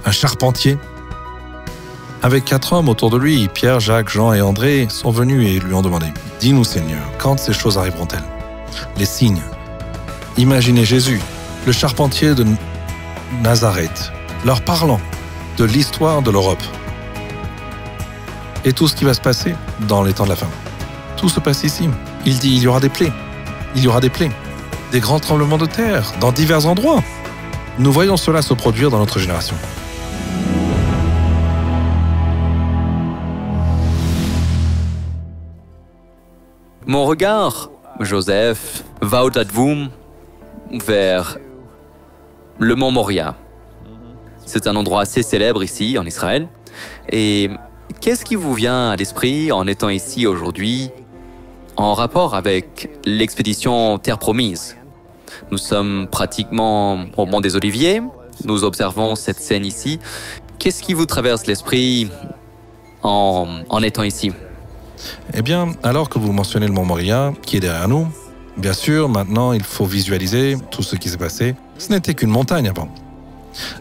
un charpentier. Avec 4 hommes autour de lui, Pierre, Jacques, Jean et André sont venus et lui ont demandé « Dis-nous Seigneur, quand ces choses arriveront-elles » Les signes. Imaginez Jésus, le charpentier de Nazareth, leur parlant de l'histoire de l'Europe. Et tout ce qui va se passer dans les temps de la fin. Tout se passe ici. Il dit il y aura des plaies. Il y aura des plaies. Des grands tremblements de terre dans divers endroits. Nous voyons cela se produire dans notre génération. Mon regard, Joseph, va au-delà de vous vers le mont Moria. C'est un endroit assez célèbre ici, en Israël. Et qu'est-ce qui vous vient à l'esprit en étant ici aujourd'hui en rapport avec l'expédition Terre Promise? Nous sommes pratiquement au Mont des Oliviers. Nous observons cette scène ici. Qu'est-ce qui vous traverse l'esprit en étant ici? Eh bien, alors que vous mentionnez le mont Moria, qui est derrière nous, bien sûr, maintenant, il faut visualiser tout ce qui s'est passé. Ce n'était qu'une montagne avant.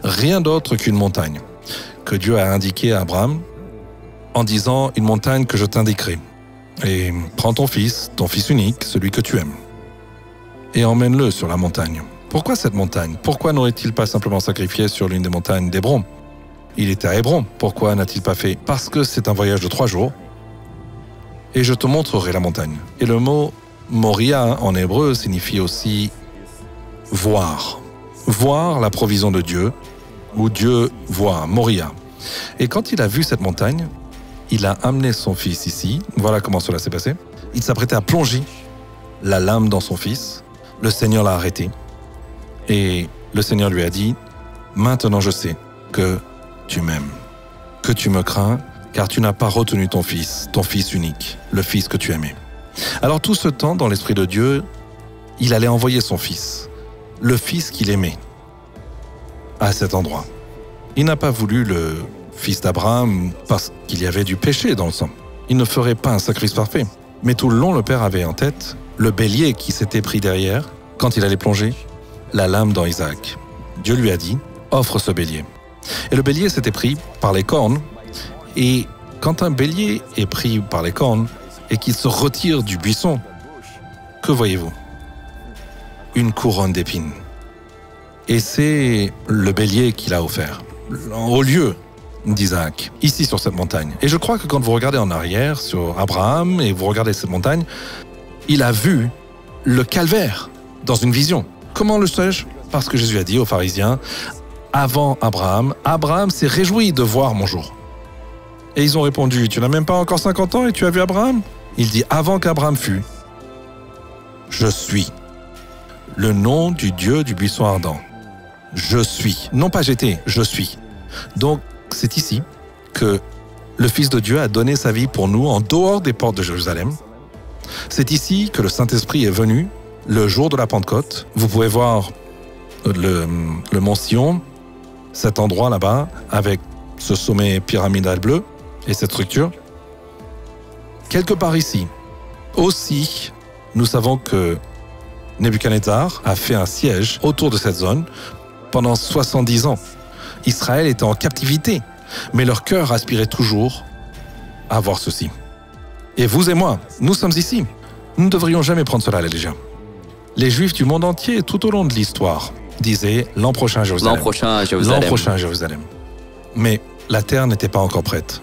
Rien d'autre qu'une montagne que Dieu a indiqué à Abraham en disant « une montagne que je t'indiquerai. Et prends ton fils unique, celui que tu aimes, et emmène-le sur la montagne. » Pourquoi cette montagne? Pourquoi n'aurait-il pas simplement sacrifié sur l'une des montagnes d'Hébron? Il était à Hébron. Pourquoi n'a-t-il pas fait? Parce que c'est un voyage de 3 jours. Et je te montrerai la montagne. Et le mot Moria en hébreu signifie aussi voir. Voir la provision de Dieu, ou Dieu voit, Moria. Et quand il a vu cette montagne, il a amené son fils ici. Voilà comment cela s'est passé. Il s'apprêtait à plonger la lame dans son fils. Le Seigneur l'a arrêté. Et le Seigneur lui a dit « Maintenant je sais que tu m'aimes, que tu me crains, car tu n'as pas retenu ton fils unique, le fils que tu aimais. » Alors tout ce temps, dans l'Esprit de Dieu, il allait envoyer son fils, le fils qu'il aimait, à cet endroit. Il n'a pas voulu le fils d'Abraham parce qu'il y avait du péché dans le sang. Il ne ferait pas un sacrifice parfait. Mais tout le long, le Père avait en tête le bélier qui s'était pris derrière, quand il allait plonger, la lame dans Isaac. Dieu lui a dit « Offre ce bélier ». Et le bélier s'était pris par les cornes. Et quand un bélier est pris par les cornes et qu'il se retire du buisson, que voyez-vous? Une couronne d'épines. Et c'est le bélier qu'il a offert, au lieu d'Isaac, ici sur cette montagne. Et je crois que quand vous regardez en arrière sur Abraham et vous regardez cette montagne, il a vu le calvaire dans une vision. Comment le sais-je? Parce que Jésus a dit aux pharisiens, avant Abraham, Abraham s'est réjoui de voir mon jour. Et ils ont répondu, tu n'as même pas encore 50 ans et tu as vu Abraham? Il dit, avant qu'Abraham fût, je suis. Le nom du Dieu du buisson ardent. Je suis. Non pas j'étais, je suis. Donc, c'est ici que le Fils de Dieu a donné sa vie pour nous en dehors des portes de Jérusalem. C'est ici que le Saint-Esprit est venu le jour de la Pentecôte. Vous pouvez voir le mont Sion, cet endroit là-bas, avec ce sommet pyramidal bleu et cette structure. Quelque part ici, aussi, nous savons que Nebuchadnezzar a fait un siège autour de cette zone pendant 70 ans. Israël était en captivité, mais leur cœur aspirait toujours à voir ceci. Et vous et moi, nous sommes ici. Nous ne devrions jamais prendre cela à la légère. Les Juifs du monde entier, tout au long de l'histoire, disaient l'an prochain à Jérusalem. L'an prochain à Jérusalem. L'an prochain à Jérusalem. Mais la terre n'était pas encore prête.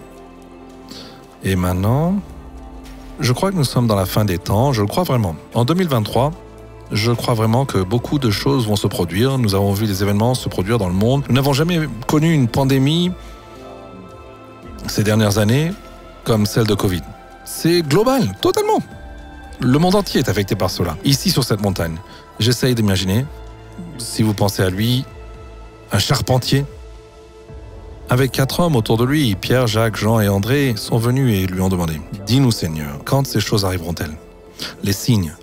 Et maintenant, je crois que nous sommes dans la fin des temps, je le crois vraiment. En 2023, je crois vraiment que beaucoup de choses vont se produire. Nous avons vu des événements se produire dans le monde. Nous n'avons jamais connu une pandémie ces dernières années comme celle de Covid. C'est global, totalement. Le monde entier est affecté par cela. Ici, sur cette montagne, j'essaye d'imaginer, si vous pensez à lui, un charpentier. Avec 4 hommes autour de lui, Pierre, Jacques, Jean et André sont venus et lui ont demandé « Dis-nous Seigneur, quand ces choses arriveront-elles » Les signes.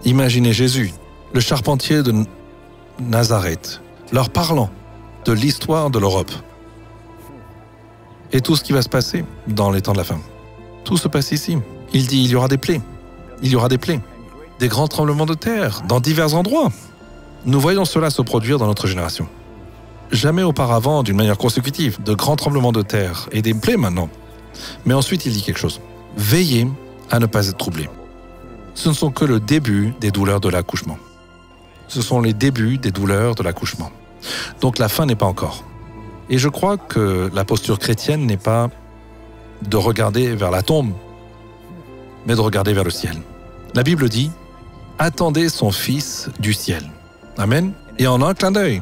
Imaginez Jésus, le charpentier de Nazareth, leur parlant de l'histoire de l'Europe. Et tout ce qui va se passer dans les temps de la fin. Tout se passe ici. Il dit il y aura des plaies. Il y aura des plaies. Des grands tremblements de terre dans divers endroits. Nous voyons cela se produire dans notre génération. Jamais auparavant d'une manière consécutive, de grands tremblements de terre et des plaies maintenant. Mais ensuite, il dit quelque chose. Veillez à ne pas être troublés. Ce ne sont que le début des douleurs de l'accouchement. Ce sont les débuts des douleurs de l'accouchement. Donc la fin n'est pas encore. Et je crois que la posture chrétienne n'est pas de regarder vers la tombe, mais de regarder vers le ciel. La Bible dit « Attendez son Fils du ciel ». Amen. Et en un clin d'œil,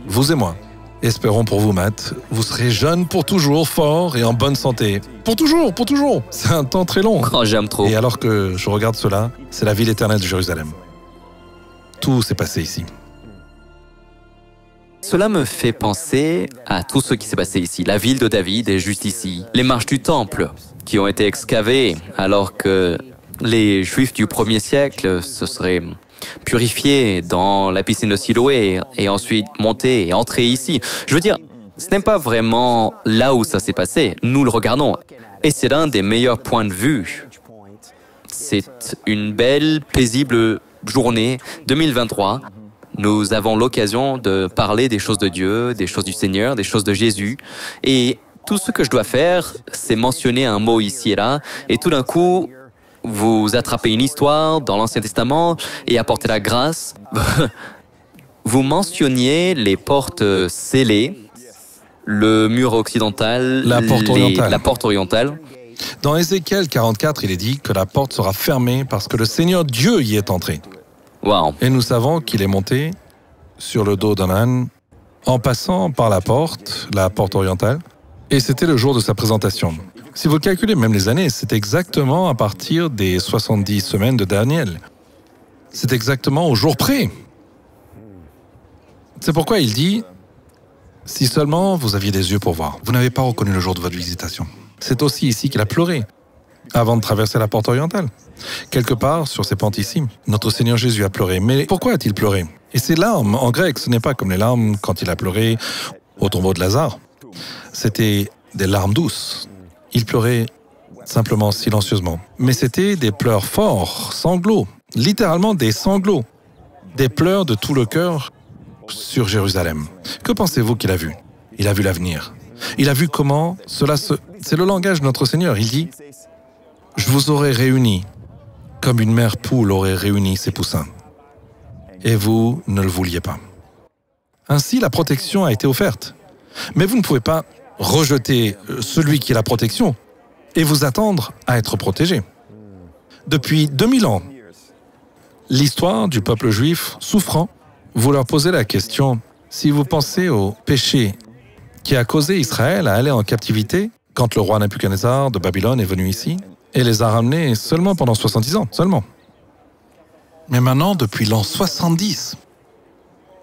vous et moi, espérons pour vous, Matt, vous serez jeunes pour toujours, forts et en bonne santé. Pour toujours, pour toujours. C'est un temps très long. Oh, j'aime trop. Et alors que je regarde cela, c'est la ville éternelle de Jérusalem. Tout s'est passé ici. Cela me fait penser à tout ce qui s'est passé ici. La ville de David est juste ici. Les marches du temple qui ont été excavées alors que les Juifs du 1er siècle se seraient purifiés dans la piscine de Siloé et ensuite montés et entrés ici. Je veux dire, ce n'est pas vraiment là où ça s'est passé. Nous le regardons. Et c'est l'un des meilleurs points de vue. C'est une belle, paisible journée 2023. Nous avons l'occasion de parler des choses de Dieu, des choses du Seigneur, des choses de Jésus. Et tout ce que je dois faire, c'est mentionner un mot ici et là. Et tout d'un coup, vous attrapez une histoire dans l'Ancien Testament et apportez la grâce. Vous mentionniez les portes scellées, le mur occidental, la porte orientale. Dans Ézéchiel 44, il est dit que la porte sera fermée parce que le Seigneur Dieu y est entré. Wow. Et nous savons qu'il est monté sur le dos d'un âne en passant par la porte orientale. Et c'était le jour de sa présentation. Si vous calculez même les années, c'est exactement à partir des 70 semaines de Daniel. C'est exactement au jour près. C'est pourquoi il dit « Si seulement vous aviez des yeux pour voir, vous n'avez pas reconnu le jour de votre visitation. » C'est aussi ici qu'il a pleuré, avant de traverser la porte orientale. Quelque part, sur ces pentes ici, notre Seigneur Jésus a pleuré. Mais pourquoi a-t-il pleuré? Et ces larmes, en grec, ce n'est pas comme les larmes quand il a pleuré au tombeau de Lazare. C'était des larmes douces. Il pleurait simplement, silencieusement. Mais c'était des pleurs forts, sanglots, littéralement des sanglots. Des pleurs de tout le cœur sur Jérusalem. Que pensez-vous qu'il a vu? Il a vu l'avenir. Il a vu comment cela se... C'est le langage de notre Seigneur. Il dit « Je vous aurais réunis comme une mère poule aurait réuni ses poussins. Et vous ne le vouliez pas. » Ainsi, la protection a été offerte. Mais vous ne pouvez pas rejeter celui qui est la protection et vous attendre à être protégé. Depuis 2000 ans, l'histoire du peuple juif souffrant, vous leur posez la question, si vous pensez au péché qui a causé Israël à aller en captivité quand le roi Nabuchodonosor de Babylone est venu ici et les a ramenés seulement pendant 70 ans, seulement. Mais maintenant, depuis l'an 70,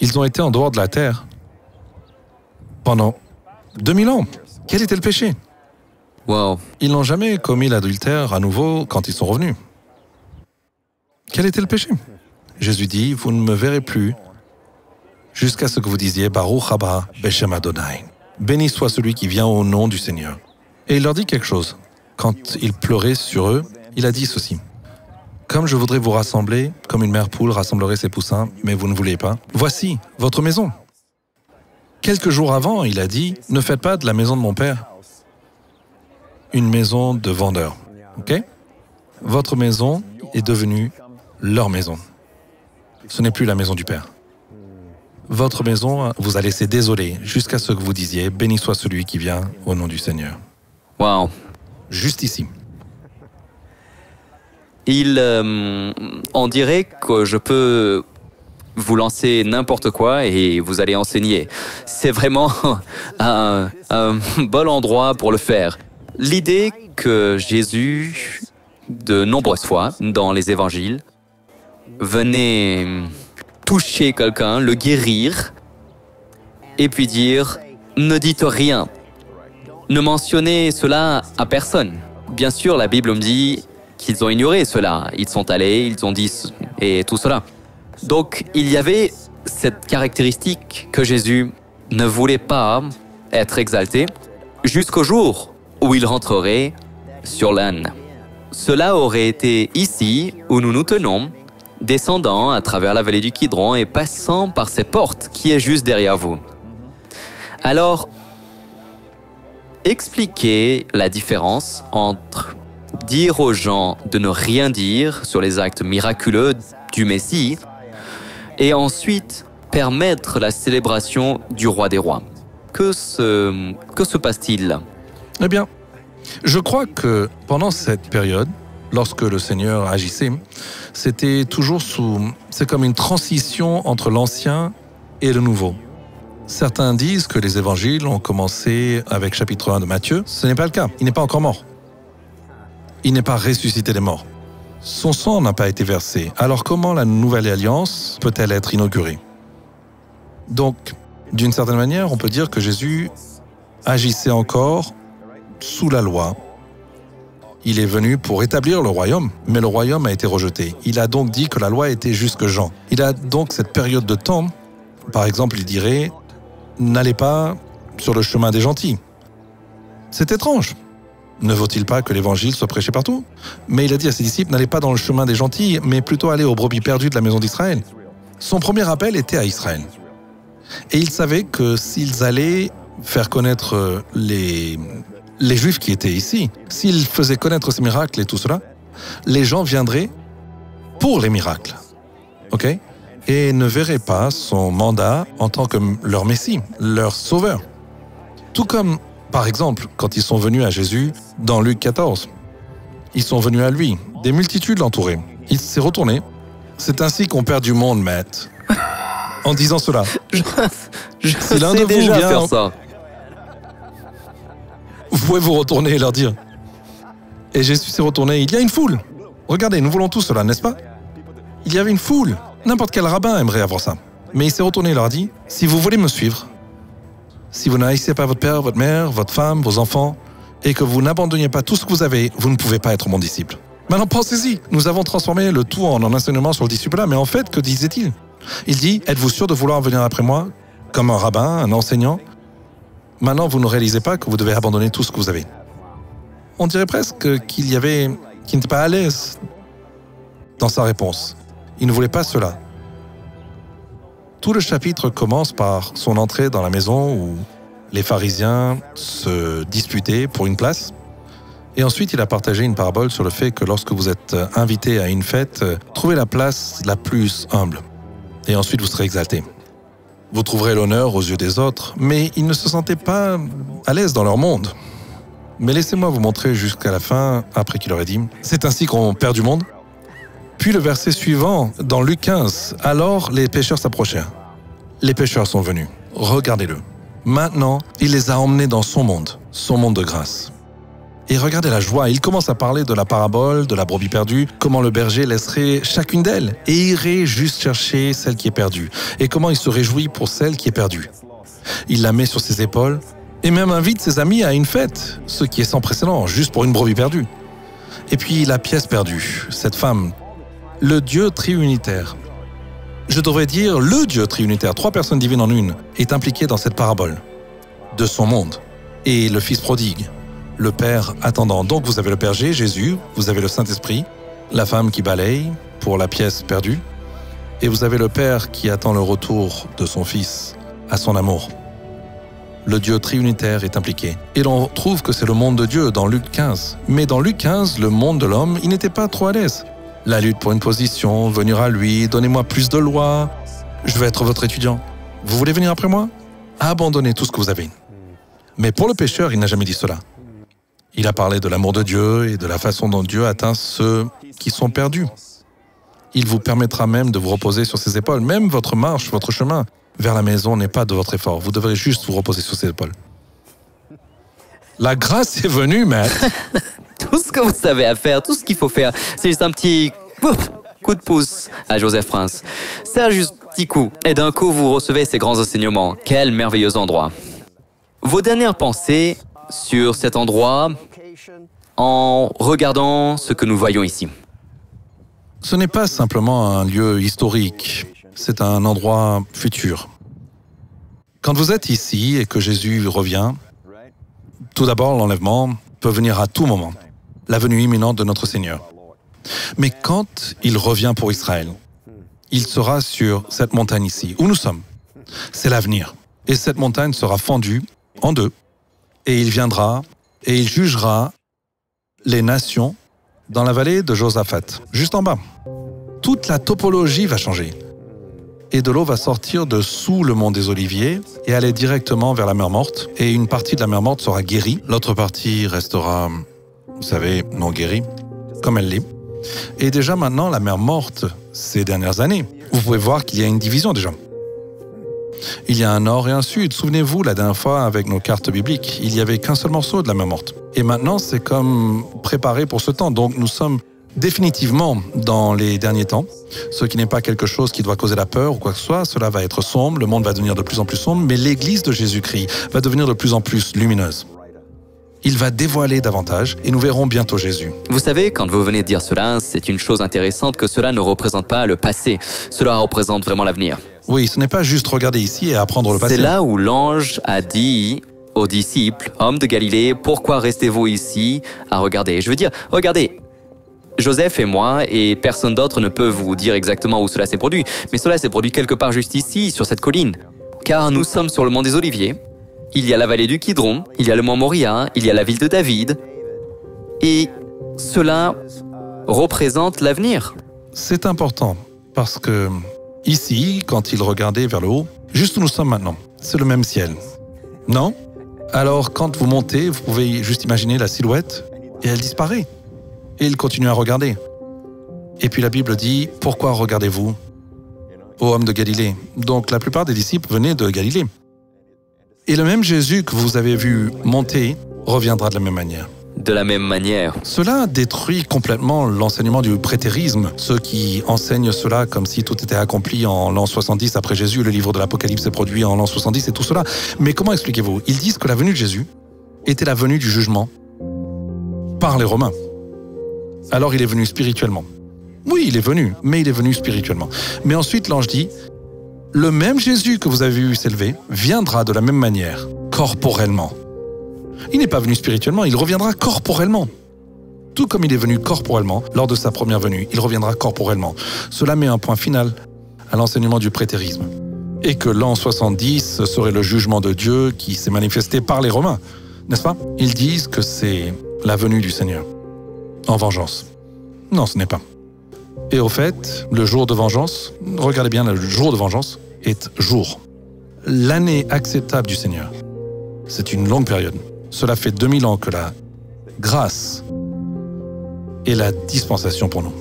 ils ont été en dehors de la terre pendant 2000 ans. Quel était le péché? Wow. Ils n'ont jamais commis l'adultère à nouveau quand ils sont revenus. Quel était le péché? Jésus dit, vous ne me verrez plus jusqu'à ce que vous disiez Baruch haba beshem Adonai. Béni soit celui qui vient au nom du Seigneur. Et il leur dit quelque chose. Quand il pleurait sur eux, il a dit ceci. Comme je voudrais vous rassembler, comme une mère poule rassemblerait ses poussins, mais vous ne voulez pas. Voici votre maison. Quelques jours avant, il a dit, ne faites pas de la maison de mon père une maison de vendeurs. Ok? Votre maison est devenue leur maison. Ce n'est plus la maison du Père. Votre maison vous a laissé désolé jusqu'à ce que vous disiez « Béni soit celui qui vient au nom du Seigneur ». Wow. Juste ici. On dirait que je peux vous lancer n'importe quoi et vous allez enseigner. C'est vraiment un bon endroit pour le faire. L'idée que Jésus, de nombreuses fois dans les évangiles, venait toucher quelqu'un, le guérir, et puis dire « Ne dites rien, ne mentionnez cela à personne ». Bien sûr, la Bible me dit qu'ils ont ignoré cela. Ils sont allés, ils ont dit et tout cela. Donc, il y avait cette caractéristique que Jésus ne voulait pas être exalté jusqu'au jour où il rentrerait sur l'âne. Cela aurait été ici où nous nous tenons, descendant à travers la vallée du Kidron et passant par ces portes qui est juste derrière vous. Alors, expliquez la différence entre dire aux gens de ne rien dire sur les actes miraculeux du Messie et ensuite permettre la célébration du roi des rois. Que se passe-t-il là? Eh bien, je crois que pendant cette période, lorsque le Seigneur agissait, c'était toujours c'est comme une transition entre l'ancien et le nouveau. Certains disent que les évangiles ont commencé avec chapitre 1 de Matthieu. Ce n'est pas le cas. Il n'est pas encore mort. Il n'est pas ressuscité des morts. Son sang n'a pas été versé. Alors comment la nouvelle alliance peut-elle être inaugurée? Donc, d'une certaine manière, on peut dire que Jésus agissait encore sous la loi. Il est venu pour établir le royaume, mais le royaume a été rejeté. Il a donc dit que la loi était jusque Jean. Il a donc cette période de temps. Par exemple, il dirait « N'allez pas sur le chemin des gentils ». C'est étrange. Ne vaut-il pas que l'évangile soit prêché partout? Mais il a dit à ses disciples « N'allez pas dans le chemin des gentils, mais plutôt aller aux brebis perdues de la maison d'Israël ». Son premier appel était à Israël. Et il savait que s'ils allaient faire connaître les Juifs qui étaient ici, s'ils faisaient connaître ces miracles et tout cela, les gens viendraient pour les miracles. OK? Et ne verraient pas son mandat en tant que leur Messie, leur Sauveur. Tout comme, par exemple, quand ils sont venus à Jésus dans Luc 14. Ils sont venus à lui. Des multitudes l'entouraient. Il s'est retourné. C'est ainsi qu'on perd du monde, Matt. En disant cela. Je Si l'un de sais vous déjà vient- faire ça. Vous pouvez vous retourner et leur dire. Et Jésus s'est retourné. Il y a une foule. Regardez, nous voulons tous cela, n'est-ce pas? Il y avait une foule. N'importe quel rabbin aimerait avoir ça. Mais il s'est retourné et leur a dit, si vous voulez me suivre, si vous n'haïssez pas votre père, votre mère, votre femme, vos enfants, et que vous n'abandonniez pas tout ce que vous avez, vous ne pouvez pas être mon disciple. Maintenant, pensez-y. Nous avons transformé le tout en un enseignement sur le disciple, mais en fait, que disait-il? Il dit, êtes-vous sûr de vouloir venir après moi, comme un rabbin, un enseignant? Maintenant, vous ne réalisez pas que vous devez abandonner tout ce que vous avez. On dirait presque qu'il n'était pas à l'aise dans sa réponse. Il ne voulait pas cela. Tout le chapitre commence par son entrée dans la maison où les pharisiens se disputaient pour une place. Et ensuite, il a partagé une parabole sur le fait que lorsque vous êtes invité à une fête, trouvez la place la plus humble. Et ensuite, vous serez exalté. Vous trouverez l'honneur aux yeux des autres, mais ils ne se sentaient pas à l'aise dans leur monde. Mais laissez-moi vous montrer jusqu'à la fin, après qu'il aurait dit « C'est ainsi qu'on perd du monde ». Puis le verset suivant, dans Luc 15, « Alors les pécheurs s'approchèrent. Les pécheurs sont venus. Regardez-le. Maintenant, il les a emmenés dans son monde de grâce. » Et regardez la joie, il commence à parler de la parabole, de la brebis perdue, comment le berger laisserait chacune d'elles et irait juste chercher celle qui est perdue, et comment il se réjouit pour celle qui est perdue. Il la met sur ses épaules, et même invite ses amis à une fête, ce qui est sans précédent, juste pour une brebis perdue. Et puis la pièce perdue, cette femme, le Dieu triunitaire. Je devrais dire le Dieu triunitaire, 3 personnes divines en une, est impliqué dans cette parabole de son monde. Et le Fils prodigue, le Père attendant. Donc vous avez le berger, Jésus, vous avez le Saint-Esprit, la femme qui balaye pour la pièce perdue, et vous avez le Père qui attend le retour de son Fils à son amour. Le Dieu triunitaire est impliqué. Et l'on trouve que c'est le monde de Dieu dans Luc 15. Mais dans Luc 15, le monde de l'homme, il n'était pas trop à l'aise. La lutte pour une position, venir à lui, donnez-moi plus de lois, je vais être votre étudiant. Vous voulez venir après moi? Abandonnez tout ce que vous avez. Mais pour le pécheur, il n'a jamais dit cela. Il a parlé de l'amour de Dieu et de la façon dont Dieu atteint ceux qui sont perdus. Il vous permettra même de vous reposer sur ses épaules. Même votre marche, votre chemin vers la maison n'est pas de votre effort. Vous devrez juste vous reposer sur ses épaules. La grâce est venue, maître. Tout ce que vous savez à faire, tout ce qu'il faut faire, c'est juste un petit coup de pouce à Joseph Prince. C'est un juste petit coup. Et d'un coup, vous recevez ces grands enseignements. Quel merveilleux endroit. Vos dernières pensées sur cet endroit en regardant ce que nous voyons ici. Ce n'est pas simplement un lieu historique, c'est un endroit futur. Quand vous êtes ici et que Jésus revient, tout d'abord, l'enlèvement peut venir à tout moment, la venue imminente de notre Seigneur. Mais quand il revient pour Israël, il sera sur cette montagne ici, où nous sommes. C'est l'avenir. Et cette montagne sera fendue en deux. Et il viendra et il jugera les nations dans la vallée de Josaphat, juste en bas. Toute la topologie va changer. Et de l'eau va sortir de sous le mont des Oliviers et aller directement vers la mer Morte. Et une partie de la mer Morte sera guérie. L'autre partie restera, vous savez, non guérie, comme elle l'est. Et déjà maintenant, la mer Morte, ces dernières années, vous pouvez voir qu'il y a une division déjà. Il y a un nord et un sud. Souvenez-vous, la dernière fois, avec nos cartes bibliques, il n'y avait qu'un seul morceau de la mer Morte. Et maintenant, c'est comme préparé pour ce temps. Donc nous sommes définitivement dans les derniers temps, ce qui n'est pas quelque chose qui doit causer la peur ou quoi que ce soit. Cela va être sombre, le monde va devenir de plus en plus sombre, mais l'Église de Jésus-Christ va devenir de plus en plus lumineuse. Il va dévoiler davantage et nous verrons bientôt Jésus. Vous savez, quand vous venez de dire cela, c'est une chose intéressante que cela ne représente pas le passé. Cela représente vraiment l'avenir. Oui, ce n'est pas juste regarder ici et apprendre le passé. C'est là où l'ange a dit aux disciples, hommes de Galilée, pourquoi restez-vous ici à regarder? Je veux dire, regardez, Joseph et moi et personne d'autre ne peut vous dire exactement où cela s'est produit, mais cela s'est produit quelque part juste ici, sur cette colline. Car nous sommes sur le mont des Oliviers, il y a la vallée du Kidron, il y a le mont Moria, il y a la ville de David, et cela représente l'avenir. C'est important, parce que ici, quand il regardait vers le haut, juste où nous sommes maintenant, c'est le même ciel. Non? Alors, quand vous montez, vous pouvez juste imaginer la silhouette, et elle disparaît. Et il continue à regarder. Et puis la Bible dit, « Pourquoi regardez-vous, ô homme de Galilée ?» Donc la plupart des disciples venaient de Galilée. Et le même Jésus que vous avez vu monter reviendra de la même manière. De la même manière. Cela détruit complètement l'enseignement du prétérisme, ceux qui enseignent cela comme si tout était accompli en l'an 70 après Jésus, le livre de l'Apocalypse est produit en l'an 70 et tout cela. Mais comment expliquez-vous? Ils disent que la venue de Jésus était la venue du jugement par les Romains. Alors il est venu spirituellement. Oui, il est venu, mais il est venu spirituellement. Mais ensuite, l'ange dit, « Le même Jésus que vous avez vu s'élever viendra de la même manière, corporellement. » Il n'est pas venu spirituellement, il reviendra corporellement. Tout comme il est venu corporellement lors de sa première venue, il reviendra corporellement. Cela met un point final à l'enseignement du prétérisme. Et que l'an 70 serait le jugement de Dieu qui s'est manifesté par les Romains, n'est-ce pas? Ils disent que c'est la venue du Seigneur. En vengeance. Non, ce n'est pas. Et au fait, le jour de vengeance, regardez bien, le jour de vengeance est jour. L'année acceptable du Seigneur, c'est une longue période. Cela fait 2000 ans que la grâce est la dispensation pour nous.